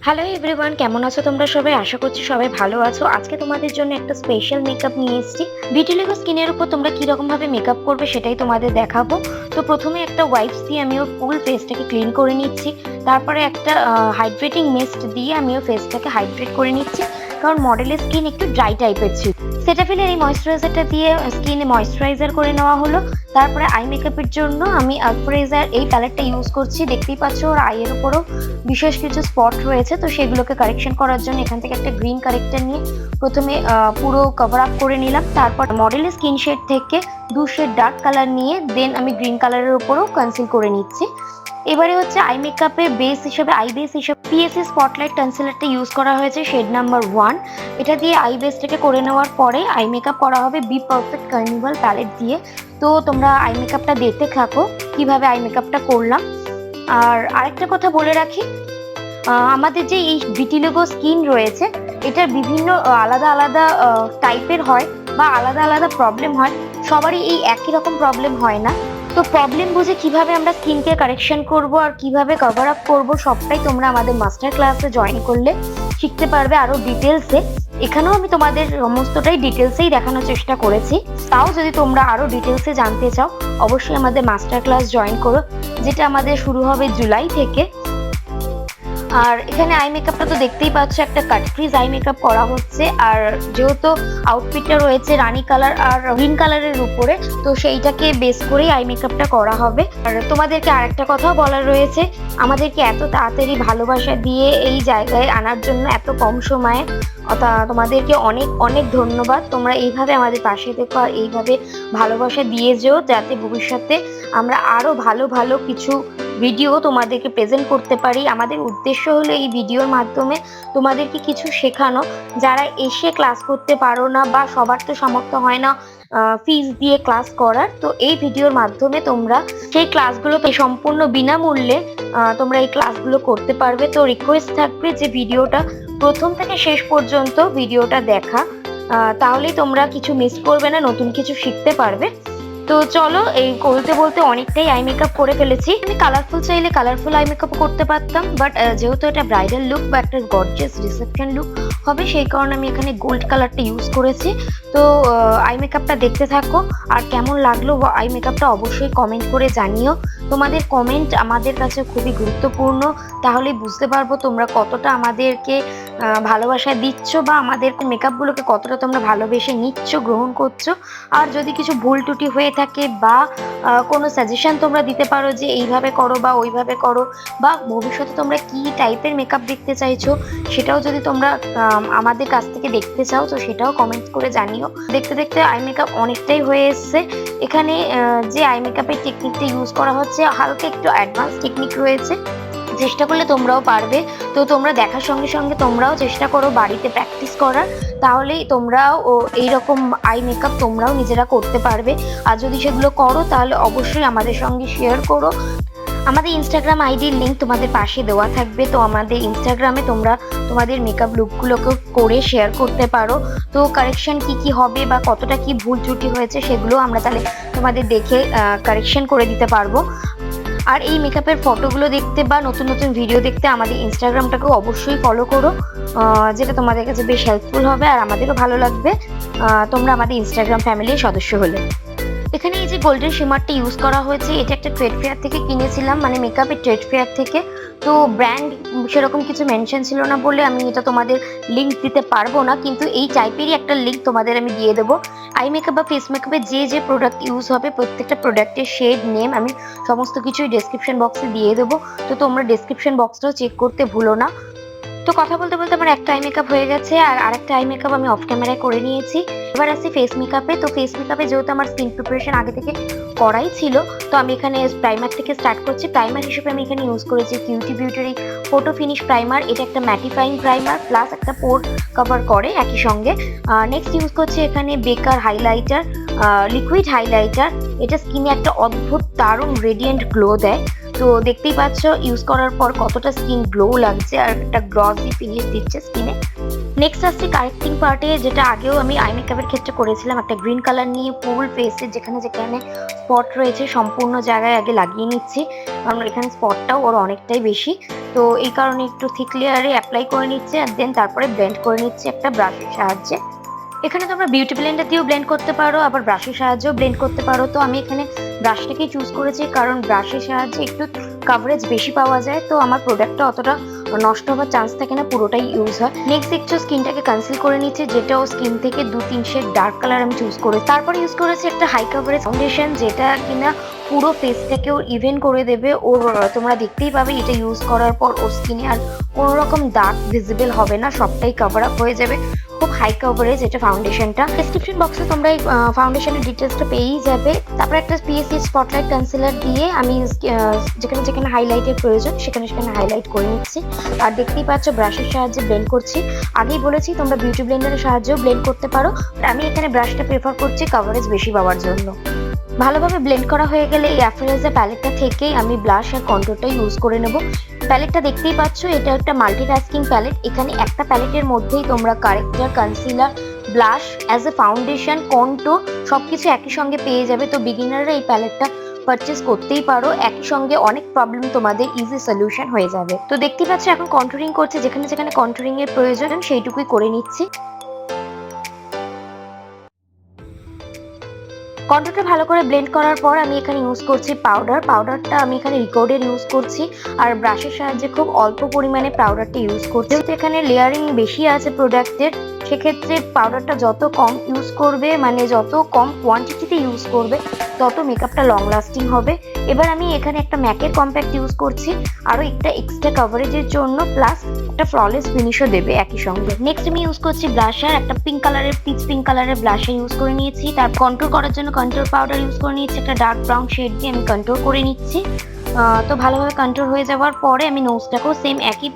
Hello everyone, কেমন আছো তোমরা সবাই? আশা করছি সবাই ভালো আছো। আজকে তোমাদের জন্য একটা স্পেশাল মেকআপ নিয়ে এসেছি। ভিটিলিগো স্কিনের উপর তোমরা কিরকম ভাবে মেকআপ করবে সেটাই তোমাদের দেখাবো। তো প্রথমে একটা ওয়াইপস দিয়ে আমি ওর ফুল ফেসটাকে ক্লিন করে নিচ্ছি। তারপরে একটা হাইড্রেটিং মিস্ট দিয়ে আমি ওর ফেসটাকে হাইড্রেট করে নিচ্ছি, কারণ মডেলের স্কিন একটু ড্রাই টাইপের ছিল। সেটাফিলের এই ময়েশ্চারাইজারটা দিয়ে স্কিনে ময়েশ্চারাইজার করে নেওয়া হলো। তারপরে আই মেকআপের জন্য আমি আলফ্রেজার এই প্যালেটটা ইউজ করছি। দেখতেই পাচ্ছ ওর আইয়ের উপরও বিশেষ কিছু স্পট রয়েছে, তো সেগুলোকে কারেকশন করার জন্য এখান থেকে একটা গ্রিন কারেক্টর নিয়ে প্রথমে পুরো কভার আপ করে নিলাম। তারপর মডেলের স্কিন শেড থেকে 2 শেড ডার্ক কালার নিয়ে দেন আমি গ্রিন কালারের উপরও কনসিল করে নিচ্ছি। এবারে হচ্ছে আই মেকআপের বেস হিসেবে পিএসসি স্পটলাইট কনসিলারটা ইউজ করা হয়েছে শেড নাম্বার 1। এটা দিয়ে আই বেসটাকে করে নেওয়ার পরে আই মেকআপ করা হবে বি পারফেক্ট কার্নিভাল প্যালেট দিয়ে। তো তোমরা আই মেকআপটা দেখতে থাকো কিভাবে আই মেকআপটা করলাম। আর আরেকটা কথা বলে রাখি, আমাদের যে এই ভিটিলিগো স্কিন রয়েছে এটার বিভিন্ন আলাদা আলাদা টাইপের হয় বা আলাদা আলাদা প্রবলেম হয়। সবারই এই একই রকম প্রবলেম হয় না। তো প্রবলেম বুঝে কিভাবে আমরা স্কিনকে কারেকশন করব আর কিভাবে কভার আপ করব সবটাই তোমরা আমাদের মাস্টার ক্লাসে জয়েন করলে শিখতে পারবে আরো ডিটেলসে। এখানেও আমি তোমাদের সমস্তটাই ডিটেলসেই দেখানোর চেষ্টা করেছি। তাও যদি তোমরা আরো ডিটেলসে জানতে চাও অবশ্যই আমাদের মাস্টার ক্লাস জয়েন করো, যেটা আমাদের শুরু হবে জুলাই থেকে। আর এখানে আই মেকআপটা তো দেখতেই পাচ্ছ, একটা কাট ফ্রিজ আই মেকআপ করা হচ্ছে। আর যেহেতু আউটফিটটা রয়েছে রানী কালার আর গ্রিন কালারের উপরে, তো সেইটাকে বেস করেই আই মেকআপটা করা হবে। আর তোমাদেরকে আরেকটা কথাও বলার রয়েছে, আমাদেরকে এত তাড়াতাড়ি ভালোবাসা দিয়ে এই জায়গায় আনার জন্য এত কম সময়ে তোমাদেরকে অনেক অনেক ধন্যবাদ। তোমরা এইভাবে আমাদের পাশে থেকো আর এইভাবে ভালোবাসা দিয়ে যেও, যাতে ভবিষ্যতে আমরা আরো ভালো ভালো কিছু ভিডিও তোমাদেরকে প্রেজেন্ট করতে পারি। আমাদের উদ্দেশ্য হলো এই ভিডিওর মাধ্যমে তোমাদেরকে কিছু শেখানো, যারা এসে ক্লাস করতে পারো না বা সবার তো সামর্থ্য হয় না ফিস দিয়ে ক্লাস করার। তো এই ভিডিওর মাধ্যমে তোমরা সেই ক্লাসগুলোকে সম্পূর্ণ বিনামূল্যে তোমরা এই ক্লাসগুলো করতে পারবে। তো রিকোয়েস্ট থাকবে যে ভিডিওটা প্রথম থেকে শেষ পর্যন্ত ভিডিওটা দেখা, তাহলেই তোমরা কিছু মিস করবে না, নতুন কিছু শিখতে পারবে। তো চলো, এই বলতে বলতে অনেকটাই আই মেকআপ করে ফেলেছি। আমি কালারফুল চাইলে কালারফুল আই মেকআপ করতে পারতাম, বাট যেহেতু এটা ব্রাইডাল লুক বা একটা গর্জিয়াস রিসেপশন লুক হবে, সেই কারণে আমি এখানে গোল্ড কালারটা ইউজ করেছি। তো আই মেকআপটা দেখতে থাকো, আর কেমন লাগলো আই মেকআপটা অবশ্যই কমেন্ট করে জানিও। তোমাদের কমেন্ট আমাদের কাছে খুবই গুরুত্বপূর্ণ, তাহলেই বুঝতে পারবো তোমরা কতটা আমাদেরকে ভালোবাসা দিচ্ছ বা আমাদের মেকআপগুলোকে কতটা তোমরা ভালোবেসে নিচ্ছ, গ্রহণ করছো। আর যদি কিছু ভুল ত্রুটি হয়ে থাকে বা কোনো সাজেশন তোমরা দিতে পারো যে এইভাবে করো বা ওইভাবে করো, বা ভবিষ্যতে তোমরা কি টাইপের মেকআপ দেখতে চাইছো সেটাও যদি তোমরা আমাদের কাছ থেকে দেখতে চাও, তো সেটাও কমেন্ট করে জানিও। দেখতে দেখতে আই মেকআপ অনেকটাই হয়ে এসছে। এখানে যে আই মেকআপের টেকনিকটা ইউজ করা হচ্ছে হালকা একটু অ্যাডভান্স টেকনিক রয়েছে, চেষ্টা করলে তোমরাও পারবে। তো তোমরা দেখার সঙ্গে সঙ্গে তোমরাও চেষ্টা করো বাড়িতে প্র্যাকটিস করার, তাহলেই তোমরাও এইরকম আই মেকআপ তোমরাও নিজেরা করতে পারবে। আর যদি সেগুলো করো তাহলে অবশ্যই আমাদের সঙ্গে শেয়ার করো। আমাদের ইনস্টাগ্রাম আইডির লিঙ্ক তোমাদের পাশে দেওয়া থাকবে। তো আমাদের ইনস্টাগ্রামে তোমরা তোমাদের মেকআপ লুকগুলোকে করে শেয়ার করতে পারো। তো কারেকশন কি হবে বা কতটা কি ভুল ত্রুটি হয়েছে সেগুলো আমরা তাহলে তোমাদের দেখে কারেকশন করে দিতে পারবো। আর এই মেকআপের ফটোগুলো দেখতে বা নতুন নতুন ভিডিও দেখতে আমাদের ইনস্টাগ্রামটাকেও অবশ্যই ফলো করো, যেটা তোমাদের কাছে বেশ হেল্পফুল হবে আর আমাদেরও ভালো লাগবে তোমরা আমাদের ইনস্টাগ্রাম ফ্যামিলির সদস্য হলে। এখানে এই যে গোল্ডেন শিমারটা ইউজ করা হয়েছে, এটা একটা ট্রেড ফেয়ার থেকে কিনেছিলাম, মানে মেকআপের ট্রেড ফেয়ার থেকে। তো ব্র্যান্ড সেরকম কিছু মেনশন ছিল না বলে আমি এটা তোমাদের লিঙ্ক দিতে পারবো না, কিন্তু এই টাইপেরই একটা লিঙ্ক তোমাদের আমি দিয়ে দেবো। আই মেকআপ বা ফেস মেকআপে যে যে প্রোডাক্ট ইউজ হবে প্রত্যেকটা প্রোডাক্টের শেড নেম আমি সমস্ত কিছুই ডেসক্রিপশন বক্সে দিয়ে দেবো। তো তোমরা ডেসক্রিপশন বক্সটাও চেক করতে ভুলো না। তো কথা বলতে বলতে আমার একটা আই মেকআপ হয়ে গেছে, আর আরেকটা আই মেকআপ আমি অফ ক্যামেরায় করে নিয়েছি। এবার আসি ফেস মেকআপে। তো ফেস মেকআপে যেহেতু আমার স্কিন প্রিপারেশন আগে থেকে করাই ছিল, তো আমি এখানে প্রাইমার থেকে স্টার্ট করছি। প্রাইমার হিসেবে আমি এখানে ইউজ করেছি কিউটি বিউটির এই ফটো ফিনিশ প্রাইমার। এটা একটা ম্যাটিফাইং প্রাইমার প্লাস একটা পোর কভার করে একই সঙ্গে। নেক্সট ইউজ করছি এখানে বেকার হাইলাইটার, লিকুইড হাইলাইটার। এটা স্কিনে একটা অদ্ভুত দারুণ রেডিয়েন্ট গ্লো দেয়। তো দেখতেই পাচ্ছ ইউজ করার পর কতটা স্কিন গ্লো লাগছে আর একটা গ্লসি ফিনিশ দিচ্ছে স্কিনে। নেক্সট আসছে কারেক্টিং পার্টে, যেটা আগেও আমি আই মেকআপের ক্ষেত্রে করেছিলাম। একটা গ্রিন কালার নিয়ে ফুল ফেসে যেখানে যেখানে স্পট রয়েছে সম্পূর্ণ জায়গায় আগে লাগিয়ে নিচ্ছি, কারণ এখানে স্পটটাও ওর অনেকটাই বেশি। তো এই কারণে একটু থিক লেয়ারে অ্যাপ্লাই করে নিচ্ছি, আর দেন তারপরে ব্লেন্ড করে নিচ্ছি একটা ব্রাশের সাহায্যে। এখানে তোমরা বিউটি ব্লেন্ডার দিয়েও ব্লেন্ড করতে পারো, আবার ব্রাশের সাহায্যেও ব্লেন্ড করতে পারো। তো আমি এখানে ব্রাশটাকেই চুজ করেছি, কারণ ব্রাশের সাহায্যে একটু কাভারেজ বেশি পাওয়া যায়, তো আমার প্রোডাক্টটা অতটা নষ্ট হওয়ার চান্স থাকে না, পুরোটাই ইউজ হয়। নেক্সট একটু স্কিনটাকে কনসিল করে নিচ্ছি, যেটাও স্কিন থেকে 2-3 শেড ডার্ক কালার আমি চুজ করেছি। তারপর ইউজ করেছি একটা হাই কাভারেজ ফাউন্ডেশন, যেটা কিনা পুরো ফেসটাকেও ইভেন করে দেবে। ওর তোমরা দেখতেই পাবে এটা ইউজ করার পর ওর স্কিনে আর কোনো রকম দাগ ভিজিবল হবে না, সবটাই কভার আপ হয়ে যাবে। খুব হাই কভারেজ এটা ফাউন্ডেশনটা। ডেসক্রিপশন বক্সে তোমরা এই ফাউন্ডেশনের ডিটেলসটা পেয়েই যাবে। তারপর একটা পিএসসি স্পটলাইট কনসিলার দিয়ে আমি যেখানে যেখানে হাইলাইটের প্রয়োজন সেখানে সেখানে হাইলাইট করে নিচ্ছি। আর দেখতেই পাচ্ছ ব্রাশের সাহায্যে ব্লেন্ড করছি। আগেই বলেছি তোমরা বিউটি ব্লেন্ডারের সাহায্যেও ব্লেন্ড করতে পারো, আমি এখানে ব্রাশটা প্রেফার করছি কভারেজ বেশি পাওয়ার জন্য। ভালোভাবে ব্লেন্ড করা হয়ে গেলে এই অ্যাফ্রেজা প্যালেটটা থেকেই আমি ব্লাশ আর কন্ট্রোলটা ইউজ করে নেব। প্যালেটটা দেখতেই পাচ্ছ, এটা একটা মাল্টিটাস্কিং প্যালেট। এখানে একটা প্যালেটের মধ্যেই তোমরা corrector, concealer, blush, as a foundation, control সবকিছু একই সঙ্গে পেয়ে যাবে। তো বিগিনাররা এই প্যালেটটা পারচেস করতেই পারো, একই সঙ্গে অনেক প্রবলেম তোমাদের ইজি সলিউশন হয়ে যাবে। তো দেখতেই পাচ্ছ এখন কন্ট্রোলিং করছে, যেখানে যেখানে কন্ট্রোলিং এর প্রয়োজন সেইটুকুই করে নিচ্ছি। কন্ট্রোলটা ভালো করে ব্লেন্ড করার পর আমি এখানে ইউজ করছি পাউডারটা আমি এখানে রিকর্ডের ইউজ করছি, আর ব্রাশের সাহায্যে খুব অল্প পরিমাণে পাউডারটা ইউজ করছি। যেহেতু এখানে লেয়ারিং বেশি আছে প্রোডাক্টের, সেক্ষেত্রে পাউডারটা যত কম ইউজ করবে, মানে যত কম কোয়ান্টিটিতে ইউজ করবে, তত মেকআপটা লং লাস্টিং হবে। এবার আমি এখানে একটা ম্যাকের কম্প্যাক্ট ইউজ করছি, আরও একটা এক্সট্রা কভারেজের জন্য, প্লাস একটা ফ্ললেস ফিনিশও দেবে একই সঙ্গে। নেক্সট আমি ইউজ করছি ব্লাশার, একটা পিঙ্ক কালারের ব্লাশার ইউজ করে নিয়েছি। তার কন্ট্রোল করার জন্য কন্ট্রোল পাউডার ইউজ করে নিচ্ছি, একটা ডার্ক ব্রাউন শেড দিয়ে আমি কন্ট্রোল করে নিচ্ছি। তো ভালোভাবে কন্ট্রোল হয়ে যাওয়ার পরে আমি নোজটাকেও সেম একই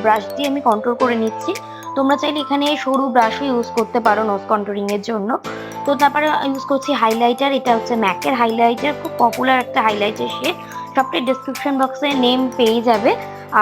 ব্রাশ দিয়ে আমি কন্ট্রোল করে নিচ্ছি। তোমরা চাইলে এখানে সরু ব্রাশও ইউজ করতে পারো নোজ কন্ট্রোলিং এর জন্য। তো তারপরে ইউজ করছি হাইলাইটার, এটা হচ্ছে ম্যাকের হাইলাইটার, খুব পপুলার একটা হাইলাইটার শেড। সবটাই ডেসক্রিপশন বক্সে নেম পেয়ে যাবে।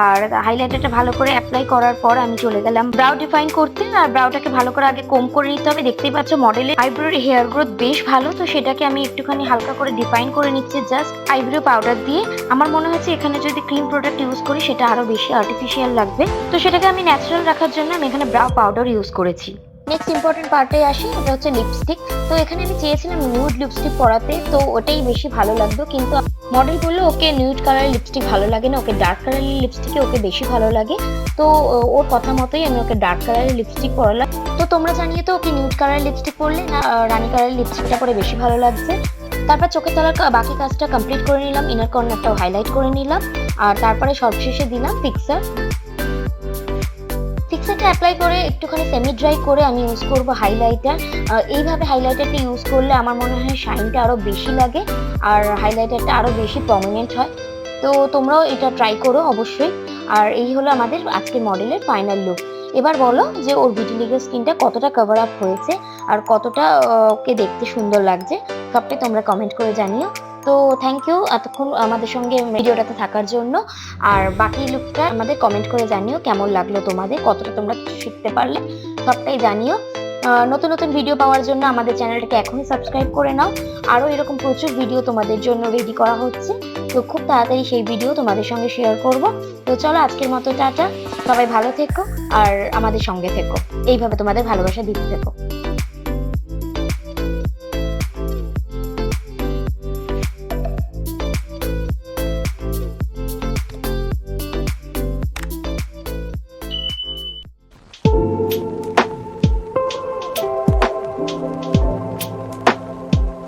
আর হাইলাইটারটা ভালো করে অ্যাপ্লাই করার পর আমি চলে গেলাম ব্রাউ ডিফাইন করতে। আর ব্রাউটাকে ভালো করে আগে কোম করে নিতে হবে। দেখতেই পাচ্ছ মডেলের আইব্রোর হেয়ার গ্রোথ বেশ ভালো, তো সেটাকে আমি একটুখানি হালকা করে ডিফাইন করে নিচ্ছি জাস্ট আইব্রো পাউডার দিয়ে। আমার মনে হচ্ছে এখানে যদি ক্রিম প্রোডাক্ট ইউজ করি সেটা আরো বেশি আর্টিফিশিয়াল লাগবে, তো সেটাকে আমি ন্যাচারাল রাখার জন্য আমি এখানে ব্রাউ পাউডার ইউজ করেছি। নেক্সট ইম্পর্টেন্ট পার্টে আসি, এটা হচ্ছে লিপস্টিক। তো এখানে আমি চেয়েছিলাম নিউড লিপস্টিক পরাতে, তো ওটাই বেশি ভালো লাগতো, কিন্তু মডেল বললো ওকে নিউড কালারের লিপস্টিক ভালো লাগে না, ওকে ডার্ক কালারের লিপস্টিকে ওকে বেশি ভালো লাগে। তো ওর কথা মতোই আমি ওকে ডার্ক কালারের লিপস্টিক পরালাম। তো তোমরা জানিয়ে তো ওকে নিউড কালারের লিপস্টিক পরলে না রানি কালারের লিপস্টিকটা পরে বেশি ভালো লাগছে। তারপর চোখের তলার বাকি কাজটা কমপ্লিট করে নিলাম, ইনার কর্নারটাও হাইলাইট করে নিলাম, আর তারপরে সবশেষে দিলাম ফিক্সার। ফিক্সারটা অ্যাপ্লাই করে একটুখানি সেমি ড্রাই করে আমি ইউজ করব হাইলাইটার। এইভাবে হাইলাইটারটা ইউজ করলে আমার মনে হয় শাইনটা আরও বেশি লাগে, আর হাইলাইটারটা আরও বেশি প্রমিনেন্ট হয়। তো তোমরাও এটা ট্রাই করো অবশ্যই। আর এই হলো আমাদের আজকের মডেলের ফাইনাল লুক। এবার বলো যে ওর ভিটিলিগো স্কিনটা কতটা কভার আপ হয়েছে আর কতটা ওকে দেখতে সুন্দর লাগছে, সবটাই তোমরা কমেন্ট করে জানিও। তো থ্যাংক ইউ এতক্ষণ আমাদের সঙ্গে ভিডিওটাতে থাকার জন্য। আর বাকি লুকটা আমাদের কমেন্ট করে জানিও কেমন লাগলো তোমাদের, কতটা তোমরা কিছু শিখতে পারলে, সবটাই জানিও। নতুন নতুন ভিডিও পাওয়ার জন্য আমাদের চ্যানেলটাকে এখনই সাবস্ক্রাইব করে নাও। আরও এরকম প্রচুর ভিডিও তোমাদের জন্য রেডি করা হচ্ছে, তো খুব তাড়াতাড়ি সেই ভিডিও তোমাদের সঙ্গে শেয়ার করব। তো চলো আজকের মতো টাটা, সবাই ভালো থেকো আর আমাদের সঙ্গে থেকো, এইভাবে তোমাদের ভালোবাসা দিতে থেকো।